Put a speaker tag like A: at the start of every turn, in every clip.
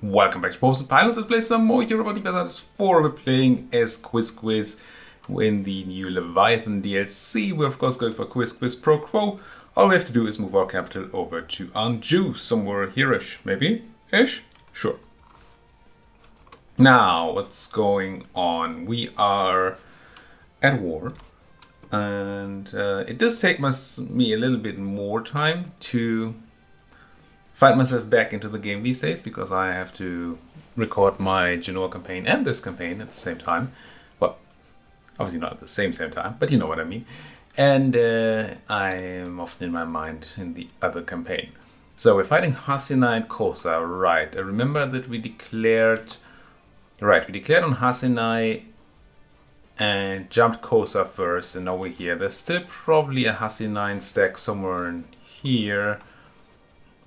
A: Welcome back to Post and Pilots. Let's play some more Europa Universalis IV. We're playing as Quizquiz in the new Leviathan DLC. We're of course going for Quizquiz Pro Quo. All we have to do is move our capital over to Anjou, somewhere here-ish, maybe? Ish? Sure. Now, what's going on? We are at war. And it does take me a little bit more time to fight myself back into the game these days, because I have to record my Genoa campaign and this campaign at the same time. Well, obviously not at the same time, but you know what I mean. And I am often in my mind in the other campaign. So we're fighting Hasina and Kosa, right. I remember that we declared on Hasina and jumped Kosa first, and over here. There's still probably a Hasina stack somewhere in here.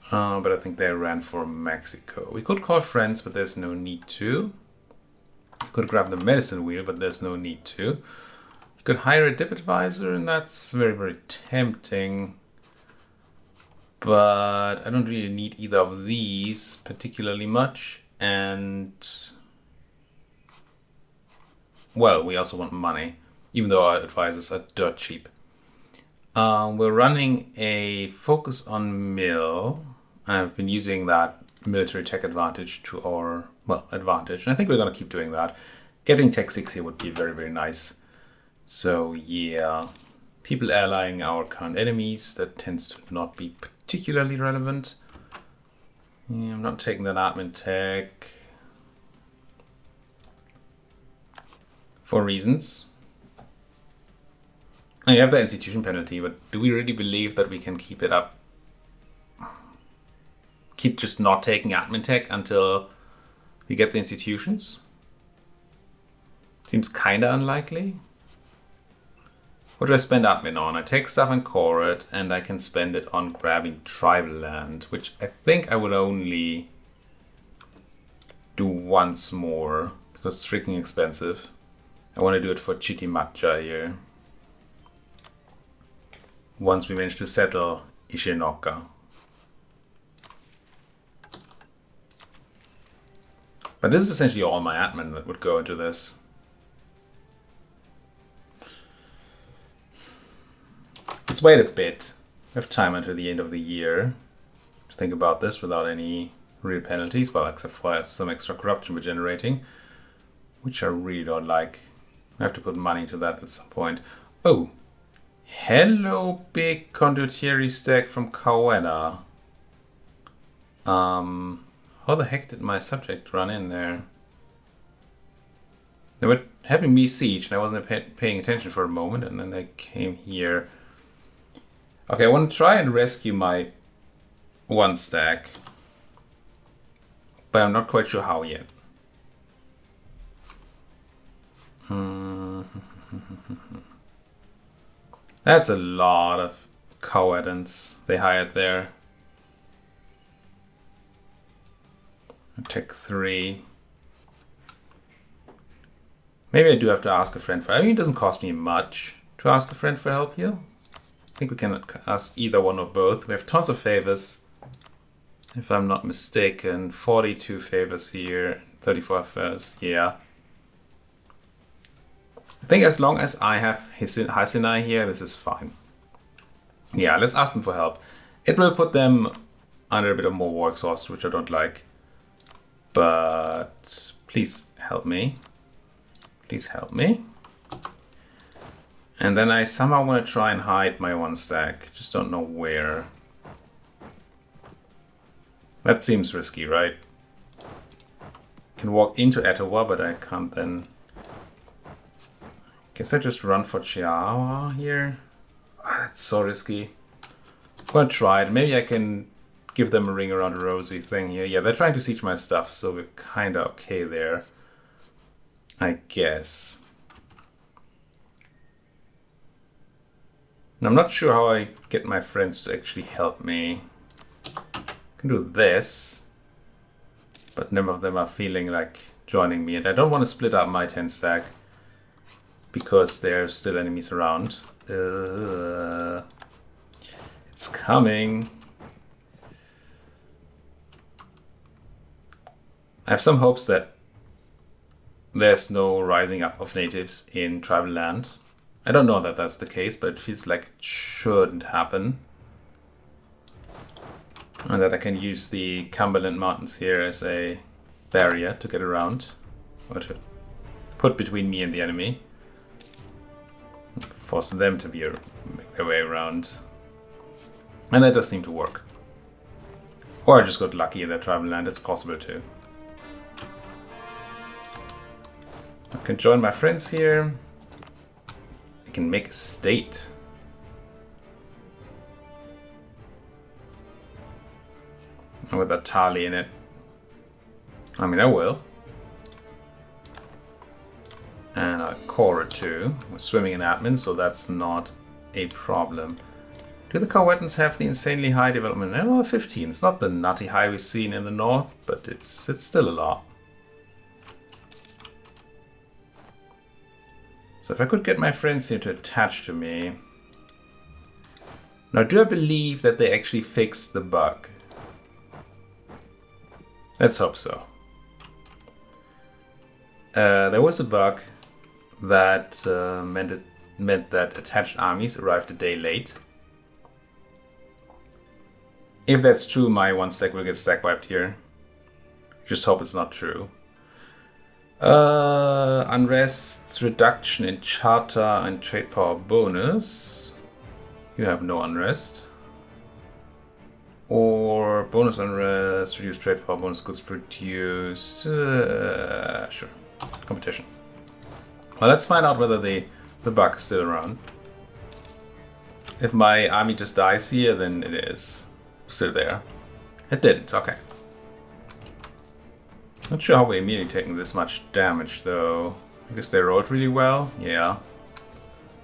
A: But I think they ran for Mexico. We could call friends, but there's no need to. We could grab the medicine wheel, but there's no need to. You could hire a dip advisor, and that's very, very tempting. But I don't really need either of these particularly much. And well, we also want money, even though our advisors are dirt cheap. We're running a focus on mill. I've been using that military tech advantage to our, advantage. And I think we're going to keep doing that. Getting tech 6 here would be very, very nice. So yeah, people allying our current enemies, that tends to not be particularly relevant. Yeah, I'm not taking that admin tech for reasons. I have the institution penalty, but do we really believe that we can keep it up? Keep just not taking admin tech until we get the institutions? Seems kinda unlikely. What do I spend admin on? I take stuff and core it, and I can spend it on grabbing tribal land, which I think I would only do once more, because it's freaking expensive. I want to do it for Chitimacha here. Once we manage to settle Ishinoka. But this is essentially all my admin that would go into this. Let's wait a bit. We have time until the end of the year to think about this without any real penalties. Well, except for some extra corruption we're generating, which I really don't like. I have to put money to that at some point. Oh, hello, big condottieri stack from Coweta. How the heck did my subject run in there? They were having me siege, and I wasn't paying attention for a moment, and then they came here. Okay, I want to try and rescue my one stack, but I'm not quite sure how yet. That's a lot of Coedans they hired there. Tech 3. Maybe I do have to ask a friend for help. I mean, it doesn't cost me much to ask a friend for help here. I think we can ask either one or both. We have tons of favors, if I'm not mistaken. 42 favors here, 34 favors, yeah. I think as long as I have Hasina here, this is fine. Yeah, let's ask them for help. It will put them under a bit of more war exhaustion, which I don't like. But please help me. Please help me. And then I somehow want to try and hide my one stack. Just don't know where. That seems risky, right? I can walk into Etowah, but I can't then. Guess I just run for Chihuahua here. Oh, that's so risky. I'm gonna try it. Maybe I can give them a ring around a rosy thing here. Yeah, they're trying to siege my stuff, so we're kind of okay there, I guess. And I'm not sure how I get my friends to actually help me. I can do this, but none of them are feeling like joining me, and I don't want to split up my 10 stack because there's still enemies around. It's coming. I have some hopes that there's no rising up of natives in tribal land. I don't know that that's the case, but it feels like it shouldn't happen. And that I can use the Cumberland Mountains here as a barrier to get around, or to put between me and the enemy. Force them to make their way around. And that does seem to work. Or I just got lucky in that tribal land, it's possible too. I can join my friends here. I can make a state. And with a Tali in it. I mean, I will. And a core too. We're swimming in admin, so that's not a problem. Do the Cowettans have the insanely high development? Oh, 15. It's not the nutty high we've seen in the north, but it's still a lot. So if I could get my friends here to attach to me. Now, do I believe that they actually fixed the bug? Let's hope so. There was a bug that meant that attached armies arrived a day late. If that's true, my one stack will get stack wiped here. Just hope it's not true. Unrest reduction in charter and trade power bonus. You have no unrest. Or bonus unrest, reduce trade power bonus goods produced. Sure. Competition. Well, let's find out whether the bug is still around. If my army just dies here, then it is still there. It didn't, okay. Not sure how we're immediately taking this much damage though. I guess they rolled really well, yeah.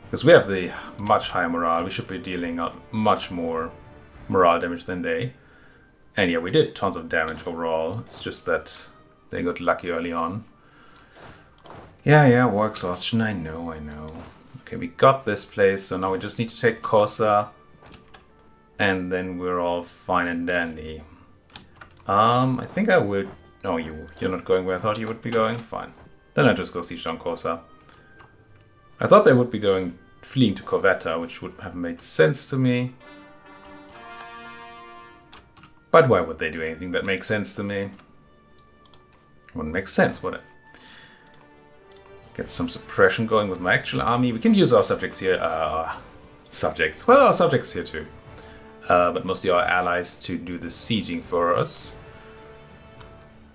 A: Because we have the much higher morale, we should be dealing out much more morale damage than they. And yeah, we did tons of damage overall, it's just that they got lucky early on. Yeah, war exhaustion, I know. Okay, we got this place, so now we just need to take Kosa. And then we're all fine and dandy. I think I will... No, you're not going where I thought you would be going? Fine. Then I'll just go siege down Kosa. I thought they would be fleeing to Corvetta, which would have made sense to me. But why would they do anything that makes sense to me? Wouldn't make sense, would it? Get some suppression going with my actual army. We can use our subjects here. Well, our subjects here too. But mostly our allies to do the sieging for us.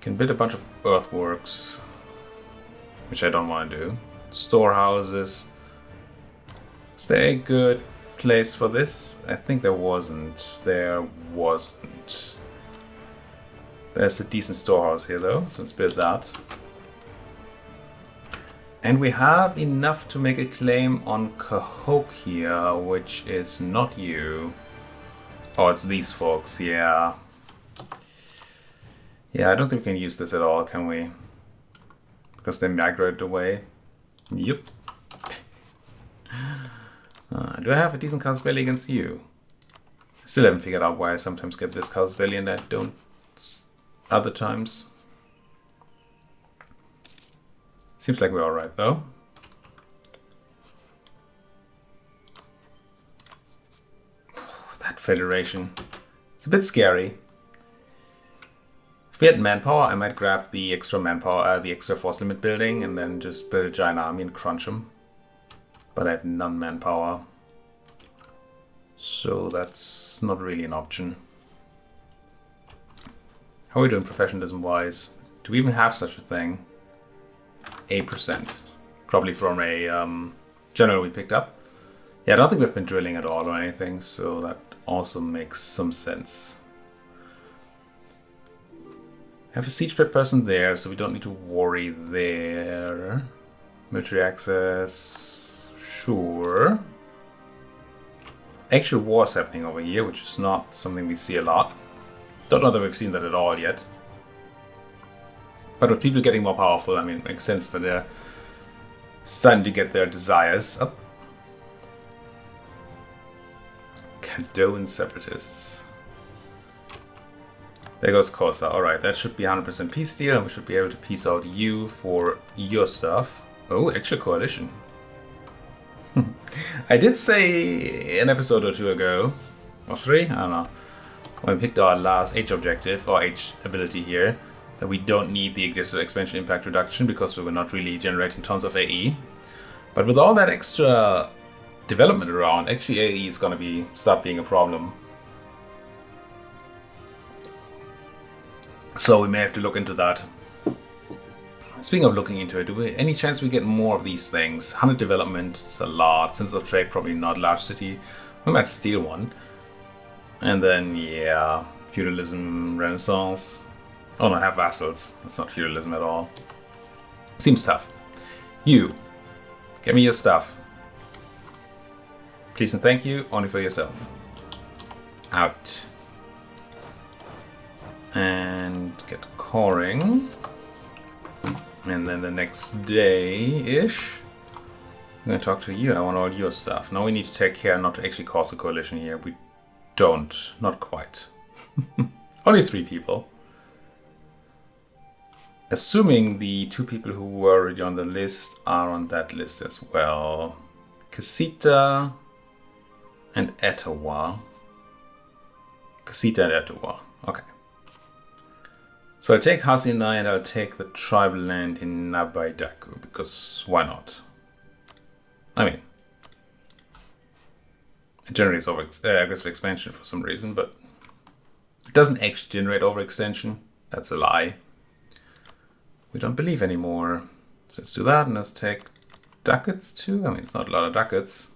A: Can build a bunch of earthworks, which I don't want to do. Storehouses. Is there a good place for this? I think there wasn't. There's a decent storehouse here though, so let's build that. And we have enough to make a claim on Cahokia, which is not you. Oh, it's these folks, yeah. Yeah, I don't think we can use this at all, can we? Because they migrated away. Yep. Do I have a decent Casus Belli against you? I still haven't figured out why I sometimes get this Casus Belli and I don't other times. Seems like we're alright though. That federation. It's a bit scary. If we had manpower, I might grab the extra manpower, the extra force limit building, and then just build a giant army and crunch them. But I have none manpower. So that's not really an option. How are we doing professionalism-wise? Do we even have such a thing? 8%. Probably from a general we picked up. Yeah, I don't think we've been drilling at all or anything, so that also makes some sense. Have a siege prep person there, so we don't need to worry there. Military access, sure. Actual war's happening over here, which is not something we see a lot. Don't know that we've seen that at all yet. But with people getting more powerful, I mean, it makes sense that they're starting to get their desires up. Condone separatists. There goes Corsa. Alright, that should be 100% peace deal, and we should be able to peace out you for your stuff. Oh, extra coalition. I did say an episode or two ago, or 3, I don't know, when we picked our last H objective, or H ability here, that we don't need the aggressive expansion impact reduction because we were not really generating tons of AE. But with all that extra development around, actually AE is going to start being a problem. So we may have to look into that. Speaking of looking into it, any chance we get more of these things? 100 development is a lot. Sense of trade, probably not. Large city, we might steal one. And then, yeah, feudalism, renaissance. Oh no, I have vassals. That's not feudalism at all. Seems tough. You, get me your stuff. Please and thank you, only for yourself. Out. And get coring. And then the next day-ish, I'm going to talk to you. I want all your stuff. Now we need to take care not to actually cause a coalition here. We don't. Not quite. Only 3 people. Assuming the 2 people who were already on the list are on that list as well. Casita and Etowah. Casita and Etowah. Okay. So I'll take Hasinai and I'll take the tribal land in Nabaidaku, because why not? I mean, it generates aggressive expansion for some reason, but it doesn't actually generate overextension. That's a lie. We don't believe anymore. So let's do that, and let's take ducats too. I mean, it's not a lot of ducats.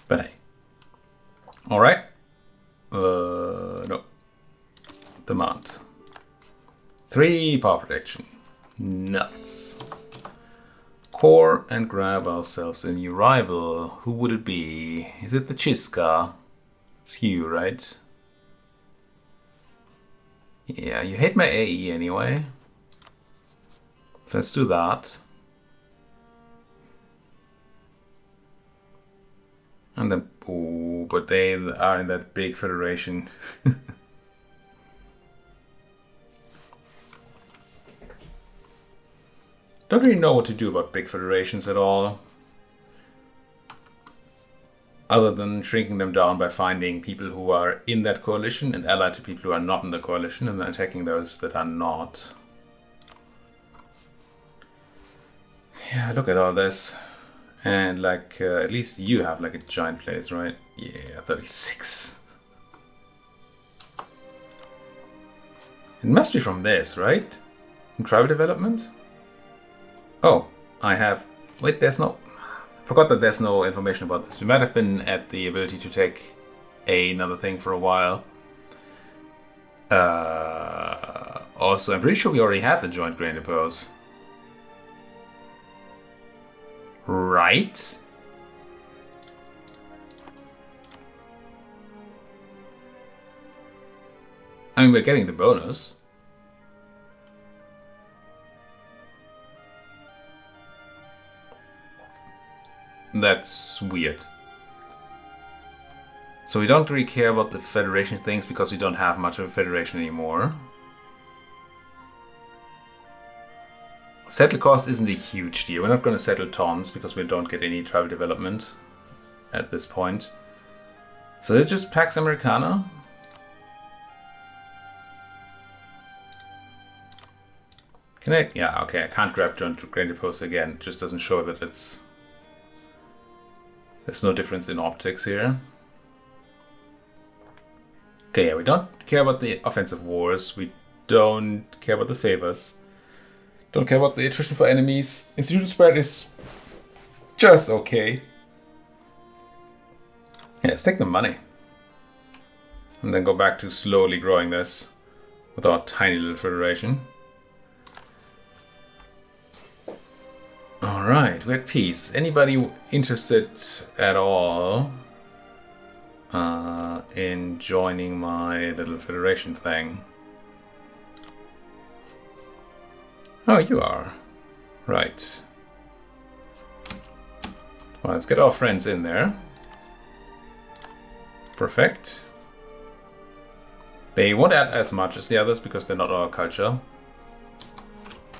A: But hey. Alright. No. Demand. 3 power protection. Nuts. Core and grab ourselves a new rival. Who would it be? Is it the Chiska? It's you, right? Yeah, you hate my AE anyway. So let's do that. And then, ooh, but they are in that big federation. Don't really know what to do about big federations at all. Other than shrinking them down by finding people who are in that coalition and allied to people who are not in the coalition and then attacking those that are not. Yeah, look at all this. And like, at least you have like a giant place, right? Yeah, 36. It must be from this, right? From tribal development? Oh, I have... Wait, there's no... Forgot that there's no information about this. We might have been at the ability to take another thing for a while. Also, I'm pretty sure we already had the joint grain depose. Right? I mean, we're getting the bonus. That's weird. So we don't really care about the federation things because we don't have much of a federation anymore. Settle cost isn't a huge deal. We're not going to settle tons because we don't get any tribal development at this point. So it's just Pax Americana. Can I? Yeah, okay. I can't grab joint grain depose again. It just doesn't show that it's... There's no difference in optics here. Okay, yeah, we don't care about the offensive wars. We don't care about the favors. Don't care about the attrition for enemies. Institution spread is just okay. Yeah, let's take the money. And then go back to slowly growing this with our tiny little federation. Alright, we're at peace. Anybody interested at all in joining my little federation thing? Oh, you are. Right. Well, let's get our friends in there. Perfect. They won't add as much as the others because they're not our culture,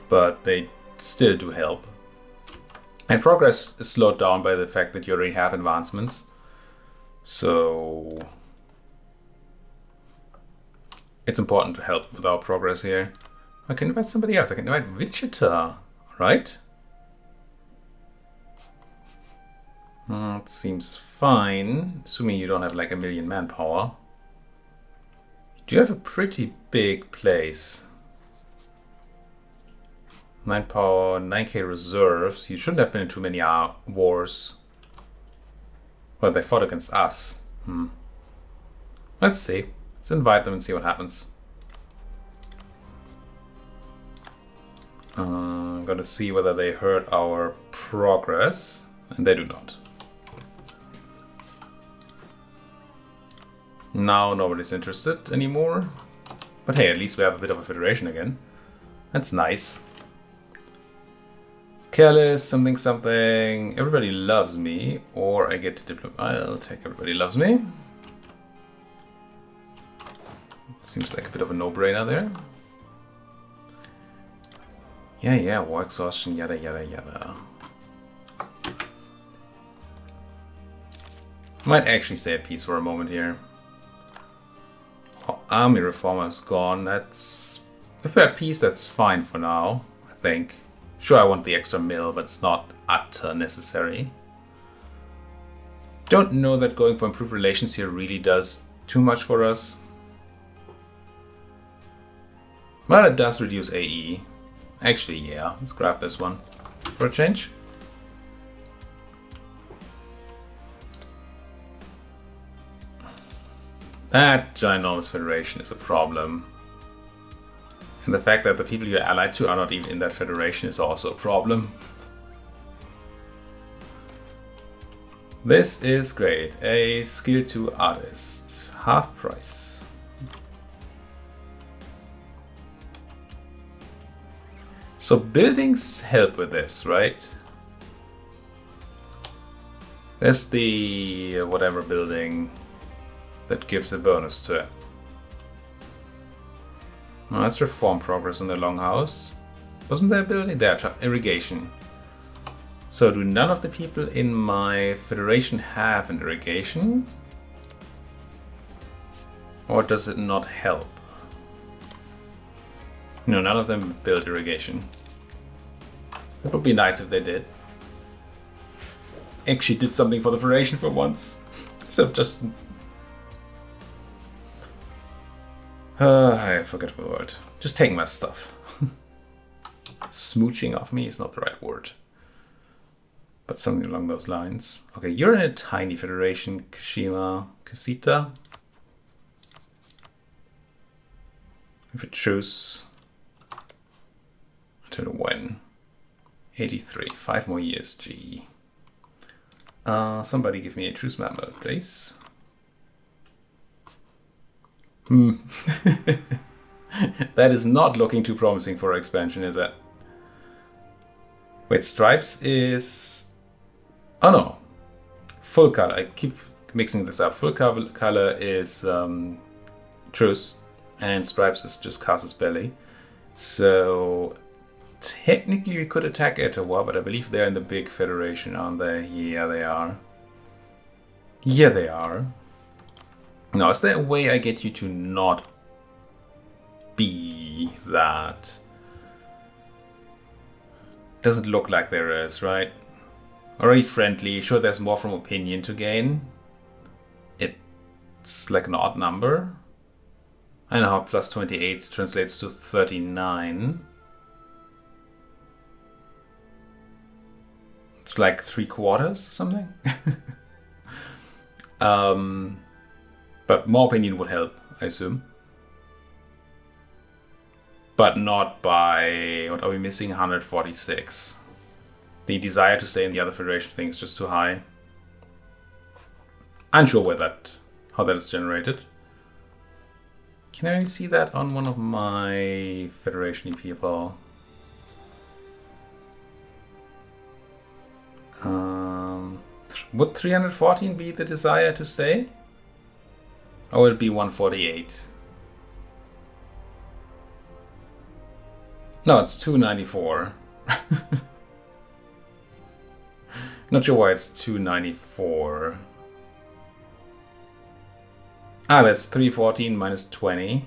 A: but they still do help. And progress is slowed down by the fact that you already have advancements. So it's important to help with our progress here. I can invite somebody else. I can invite Wichita, right? It seems fine, assuming you don't have like 1 million manpower. You do have a pretty big place. 9 power, 9k reserves. You shouldn't have been in too many wars. Well, they fought against us. Let's see. Let's invite them and see what happens. I'm gonna see whether they heard our progress, and they do not. Now nobody's interested anymore. But hey, at least we have a bit of a federation again. That's nice. Careless, something, something. Everybody loves me. Or I get to diplomat. I'll take everybody loves me. Seems like a bit of a no-brainer there. Yeah, war exhaustion, yada, yada, yada. Might actually stay at peace for a moment here. Army reformer is gone. That's... If we're at peace, that's fine for now, I think. Sure, I want the extra mill, but it's not utter necessary. Don't know that going for improved relations here really does too much for us. Well, it does reduce AE. Actually, yeah. Let's grab this one for a change. That ginormous federation is a problem. And the fact that the people you're allied to are not even in that federation is also a problem. This is great. A skill 2 artist. Half price. So buildings help with this, right? There's the whatever building that gives a bonus to it. Now let's reform progress in the longhouse. Wasn't there a building? There, irrigation. So do none of the people in my federation have an irrigation? Or does it not help? No, none of them build irrigation. That would be nice if they did. Actually did something for the federation for once. So just... I forget the word. Just taking my stuff. Smooching off me is not the right word. But something along those lines. Okay, you're in a tiny federation, Kashima, Kasita. If it choose... I don't know when. 83, 5 more years, gee. Somebody give me a truce map mode, please. That is not looking too promising for expansion, is it? Wait, stripes is... Oh no. Full color. I keep mixing this up. Full color is truce, and stripes is just casus belli. So technically we could attack Etowah, but I believe they're in the big federation, aren't they? Yeah, they are. Yeah, they are. Now, is there a way I get you to not be that? Doesn't look like there is, right? Already friendly. Sure, there's more from opinion to gain. It's like an odd number. I know how plus 28 translates to 39. It's like 3/4 or something. But more opinion would help, I assume. But not by... What are we missing? 146. The desire to stay in the other federation thing is just too high. Unsure how that is generated. Can I see that on one of my federation people? Would 314 be the desire to stay? Or would it be 148? No, it's 294. Not sure why it's 294. Ah, that's 314 minus 20.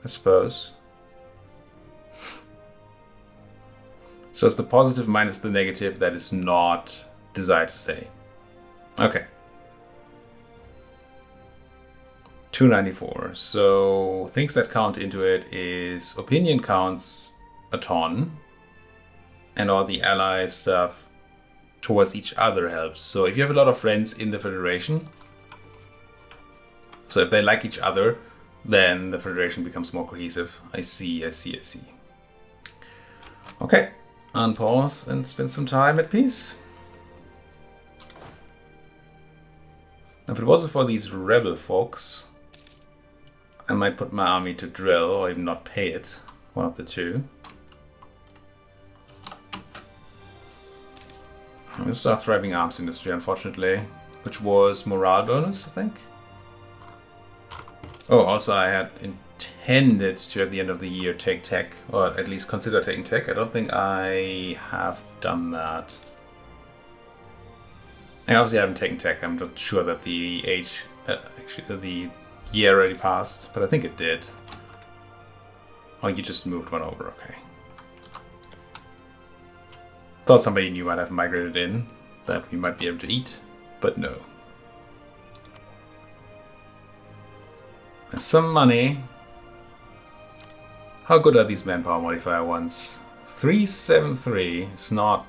A: I suppose. So it's the positive minus the negative that is not desired to stay. Okay. 294. So things that count into it is opinion counts a ton, and all the ally stuff towards each other helps. So if you have a lot of friends in the Federation, so if they like each other, then the Federation becomes more cohesive. I see. Okay, unpause and spend some time at peace. If it wasn't for these rebel folks, I might put my army to drill or even not pay it. One of the two. This is our thriving arms industry, unfortunately, which was morale bonus, I think. Oh, also I had intended to at the end of the year take tech, or at least consider taking tech. I don't think I have done that. And obviously I haven't taken tech. I'm not sure that the the year already passed, but I think it did. Oh, you just moved one over, okay. Thought somebody new might have migrated in, that we might be able to eat, but no. There's some money. How good are these manpower modifier ones? 373 is not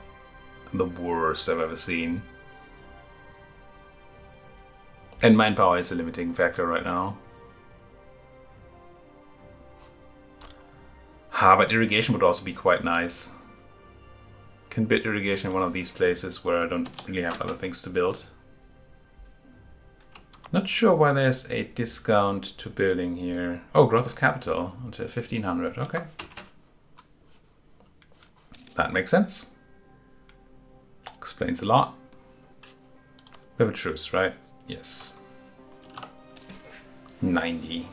A: the worst I've ever seen. And manpower is a limiting factor right now. But irrigation would also be quite nice. Can build irrigation in one of these places where I don't really have other things to build. Not sure why there's a discount to building here. Oh, growth of capital until 1500. Okay. That makes sense. Explains a lot. We have a truce, right? Yes. 90.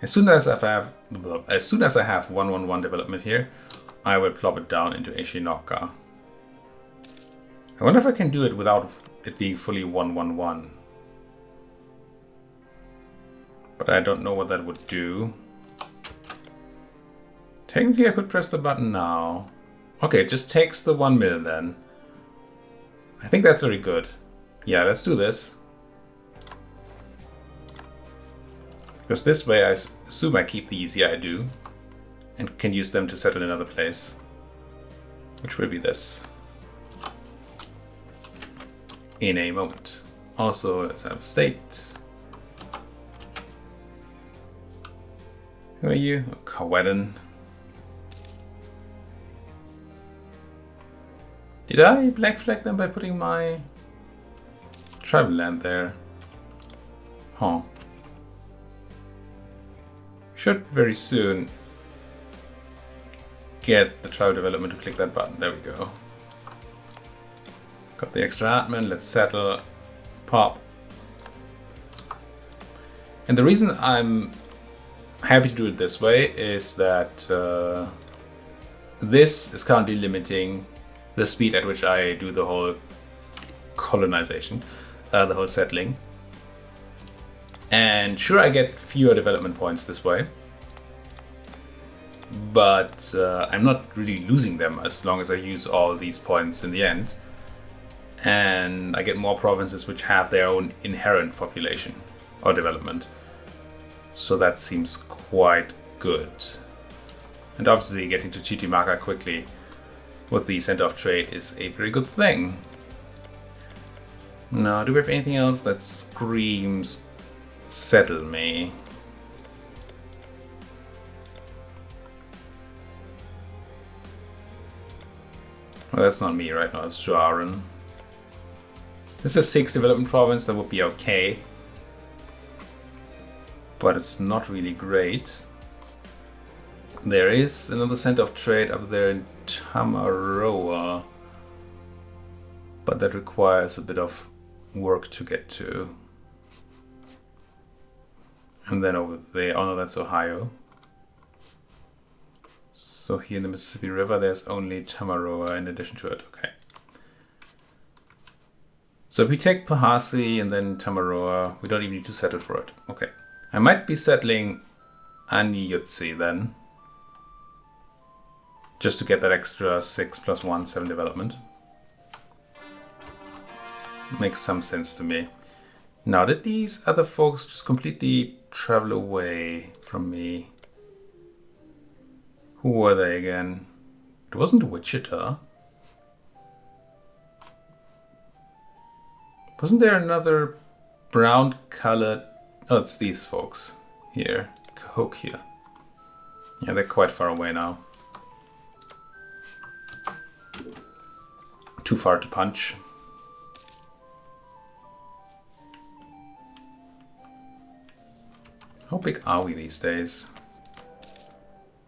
A: As soon as I have 111 development here, I will plop it down into Ashinoka. I wonder if I can do it without it being fully 111. But I don't know what that would do. Technically I could press the button now. Okay, it just takes the 1 mil then. I think that's very good. Yeah, let's do this. Because this way I assume I keep these, yeah I do. And can use them to settle in another place. Which will be this. In a moment. Also, let's have state. Who are you? Kawedan. Did I black flag them by putting my tribal land there? Huh. Should very soon get the tribal development to click that button. There we go. Got the extra admin. Let's settle. Pop. And the reason I'm happy to do it this way is that this is currently limiting the speed at which I do the whole colonization, the whole settling. And sure, I get fewer development points this way, but I'm not really losing them as long as I use all these points in the end. And I get more provinces which have their own inherent population or development. So that seems quite good. And obviously getting to Chitimaka quickly with the center of trade is a very good thing. Now, do we have anything else that screams settle me? Well, that's not me right now, it's Jaren. This is 6 development province, that would be okay. But it's not really great. There is another center of trade up there in Tamaroa. But that requires a bit of work to get to. And then over there, oh no, that's Ohio. So here in the Mississippi River, there's only Tamaroa in addition to it. Okay. So if we take Pahasi and then Tamaroa, we don't even need to settle for it. Okay. I might be settling Aniyutsi then, just to get that extra 6 + 1, 7 development. Makes some sense to me. Now, did these other folks just completely travel away from me? Who were they again? It wasn't Wichita. Wasn't there another brown colored... Oh, it's these folks here. Cahokia. Yeah, they're quite far away now. Too far to punch. How big are we these days?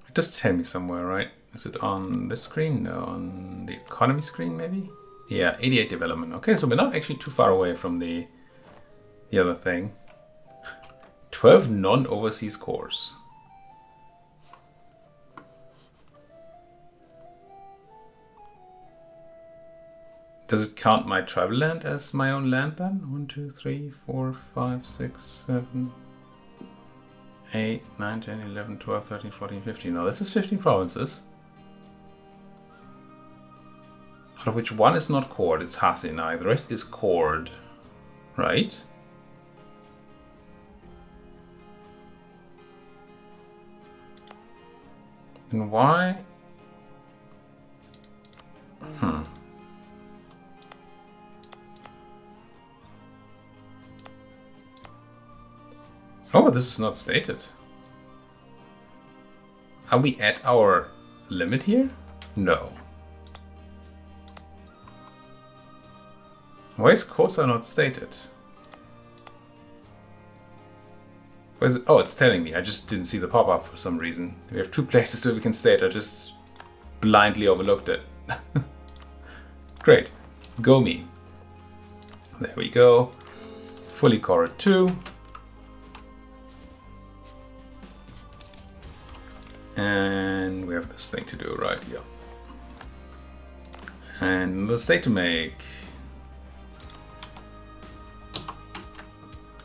A: It does tell me somewhere, right? Is it on this screen? No, on the economy screen maybe? Yeah, 88 development. Okay, so we're not actually too far away from the other thing. 12 non-overseas cores. Does it count my tribal land as my own land then? 1, 2, 3, 4, 5, 6, 7, 8, 9, 10, 11, 12, 13, 14, 15. No, this is 15 provinces. Out of which one is not cored. It's Hasinai. The rest is cored. Right? And why? Oh, this is not stated. Are we at our limit here? No. Why is Kosa not stated? Where is it? Oh, it's telling me. I just didn't see the pop-up for some reason. We have 2 places where we can state. I just blindly overlooked it. Great. Go me. There we go. Fully cored 2. And we have this thing to do right here. And the state to make.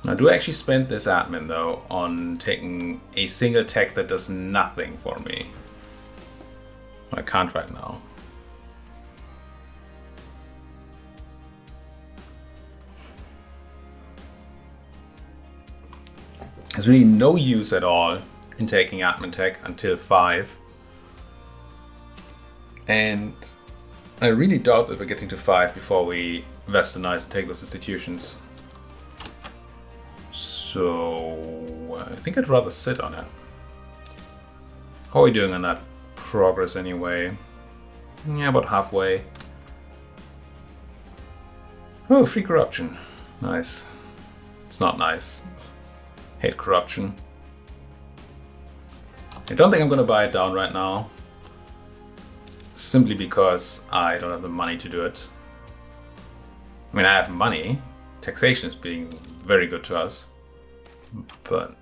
A: Now, do I actually spend this admin, though, on taking a single tech that does nothing for me? I can't right now. There's really no use at all in taking admin tech until 5. And I really doubt that we're getting to 5 before we westernize and take those institutions. So I think I'd rather sit on it. How are we doing on that progress anyway? Yeah, about halfway. Oh, free corruption. Nice. It's not nice. Hate corruption. I don't think I'm gonna buy it down right now. Simply because I don't have the money to do it. I mean, I have money. Taxation is being very good to us. But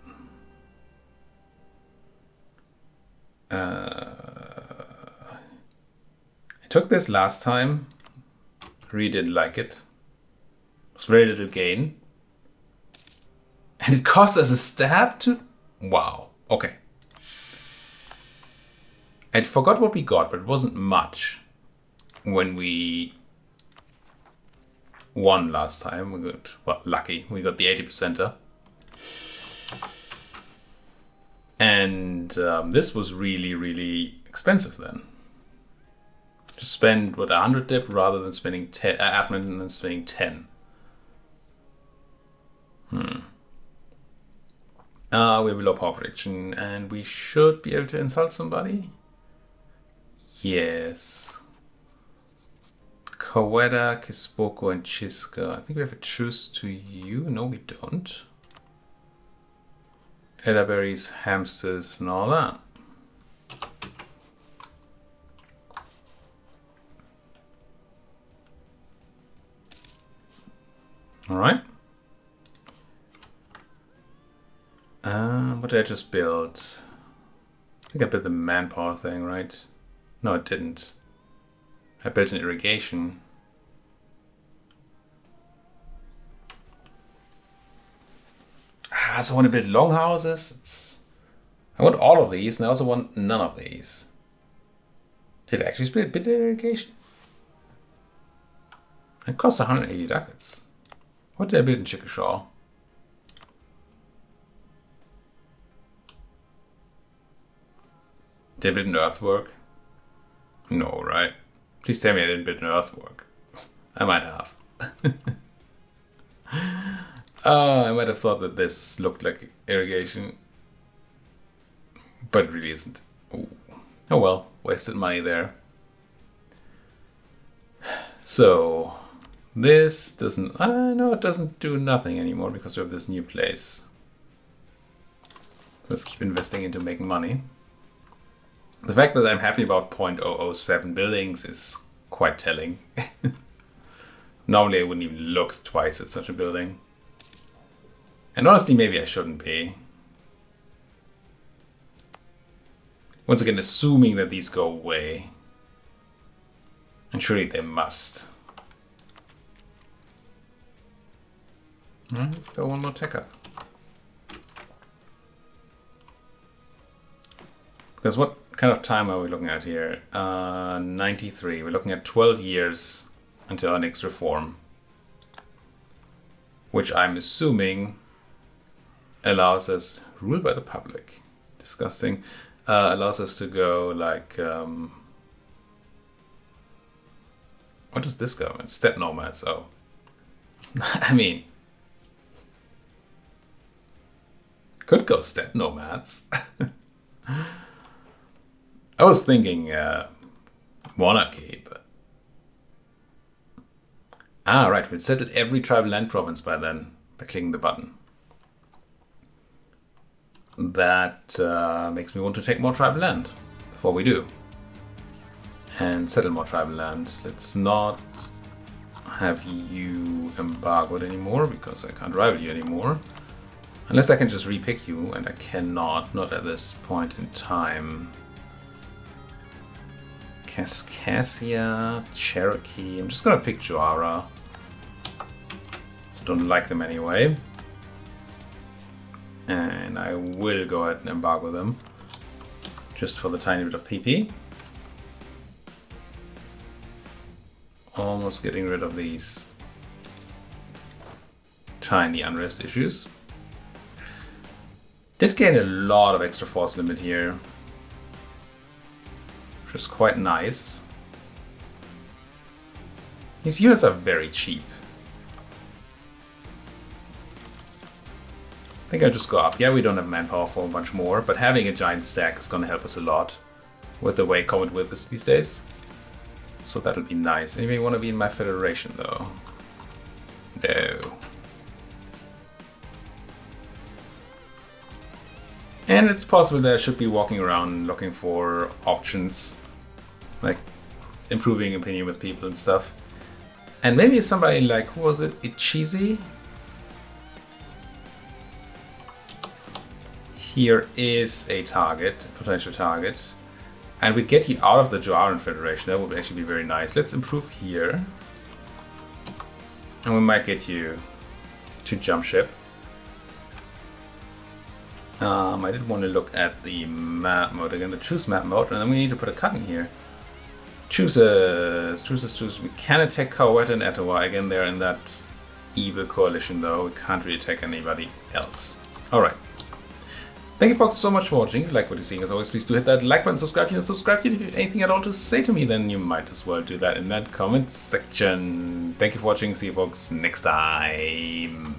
A: I took this last time, really didn't like it. It was very little gain. And it cost us a stab to... Wow, okay. I forgot what we got, but it wasn't much when we won last time. We got, well, lucky. We got the 80%er. And this was really, really expensive then. To spend, what, 100 dip rather than spending 10, admin and then spending 10. We have a low power prediction and we should be able to insult somebody. Yes. Kaweda, Kispoko, and Chiska. I think we have a truce to you. No, we don't. Elderberries, hamsters, and all that. All right. What did I just build? I think I built the manpower thing, right? No, it didn't. I built an irrigation. I also want to build longhouses. I want all of these, and I also want none of these. Did I actually build irrigation? It costs 180 ducats. What did I build in Chickashaw? Did I build an earthwork? No, right? Please tell me I didn't build an earthwork. I might have. I might have thought that this looked like irrigation. But it really isn't. Ooh. Oh well, wasted money there. So, this doesn't... no, it doesn't do nothing anymore because we have this new place. So let's keep investing into making money. The fact that I'm happy about 0.007 buildings is quite telling. Normally I wouldn't even look twice at such a building. And honestly, maybe I shouldn't be. Once again, assuming that these go away. And surely they must. Let's go one more tech up. Because what kind of time are we looking at here? 93. We're looking at 12 years until our next reform. Which I'm assuming allows us... Ruled by the public. Disgusting. Allows us to go like... what is this government? Steppe nomads. Oh. I mean... Could go steppe nomads. I was thinking monarchy, but... right, we'll settle every tribal land province by then, by clicking the button. That makes me want to take more tribal land before we do. And settle more tribal land. Let's not have you embargoed anymore, because I can't rival you anymore. Unless I can just repick you, and I cannot, not at this point in time. Kaskassia, Cherokee. I'm just gonna pick Joara. So don't like them anyway. And I will go ahead and embargo them. Just for the tiny bit of PP. Almost getting rid of these tiny unrest issues. Did gain a lot of extra force limit here. Which is quite nice. These units are very cheap. I think I'll just go up. Yeah, we don't have manpower for a bunch more, but having a giant stack is going to help us a lot with the way Comet Width is these days. So that'll be nice. Anybody want to be in my federation though? No. And it's possible that I should be walking around looking for options, like improving opinion with people and stuff. And maybe somebody like, who was it, Ichizi? Here is a target, a potential target. And we get you out of the Joaran Federation. That would actually be very nice. Let's improve here. And we might get you to jump ship. I did want to look at the map mode again, the choose map mode, and then we need to put a cut in here. Choose. We can attack Kawet and Etowah. Again, they're in that evil coalition though. We can't really attack anybody else. Alright. Thank you folks so much for watching. If you like what you're seeing, as always, please do hit that like button, subscribe if you don't subscribe. If you have anything at all to say to me, then you might as well do that in that comment section. Thank you for watching. See you folks next time.